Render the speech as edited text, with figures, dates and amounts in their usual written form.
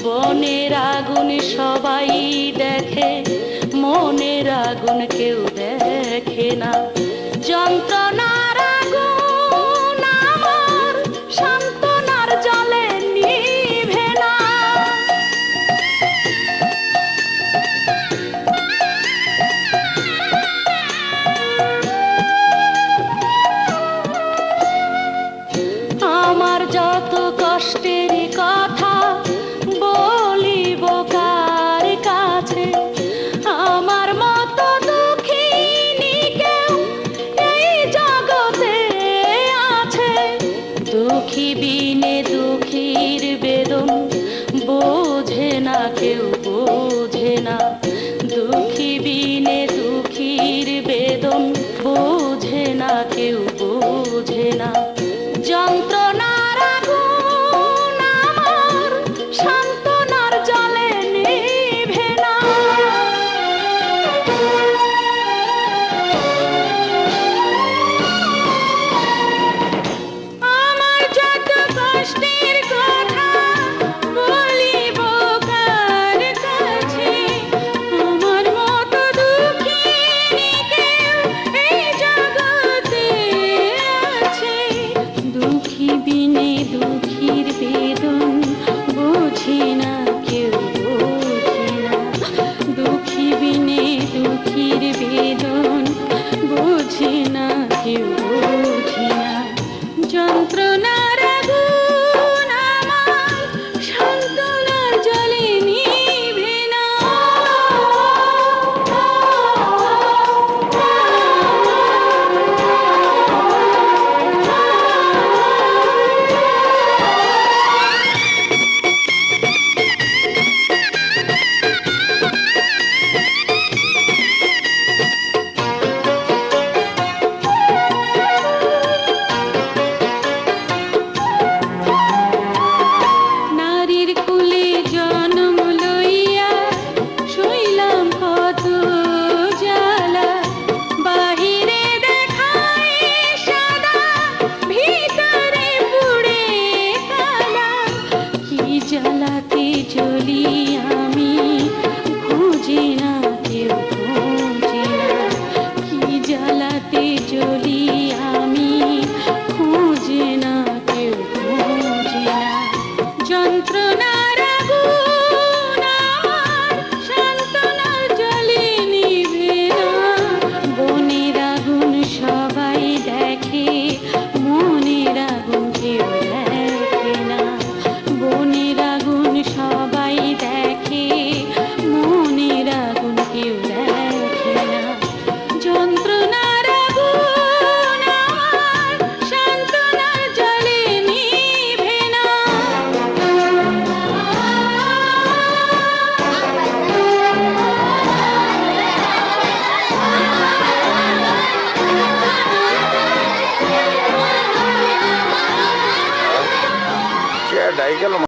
বনের আগুন সবাই দেখে, মনের আগুন কেউ দেখে না। যন্ত্রণার আগুন আমার সান্ত্বনার জলে নিভে না। আমার যত কষ্টের কথা বলিব কার কাছে, আমার মতো দুঃখিনী কেউ এই জগতে আছে। দুঃখী বিনে দুঃখীর বেদন বোঝে না কেউ, বোঝে না। দুঃখী বিনে দুঃখীর বেদন বোঝে না কেউ, বোঝে না। যন্ত্রণার আগুন আমার সান্ত্বনার জলে নিভে না। আমার যত কষ্টের কথা বলিব কার কাছে, আমার মতো দুঃখিনী কেউ এই জগতে আছে। দুঃখী বিনে দুঃখীর বেদন বোঝে না কেউ, বোঝে না। দুঃখী বিনে দুঃখীর বেদন বোঝে না কেউ, বোঝে না। যন্ত্রণার আগুন আমার সান্ত্বনার জলে নিভে না। নারীর কুলে জন্ম লইয়া শুইলাম কত জ্বালা, বাহিরে দেখায় সাদা, ভিতরে পুড়ে কালা। কি জ্বালাতে জ্বলি আমি খুঁজি না কেউ, খুঁজি না। কি জ্বালাতে জ্বলি আমি খুঁজি না কেউ, খুঁজি না। যন্ত্রণার আগুন আমার সান্ত্বনার জলে নিভে না। বনের আগুন সবাই দেখে, মনের আগুন কেউ দেখে না। বনের আগুন সবাই দেখে, মনের আগুন কেউ দেখে না। যন্ত্রণার আগুন আমার সান্ত্বনার জলে নিভে না। ডাই গেল।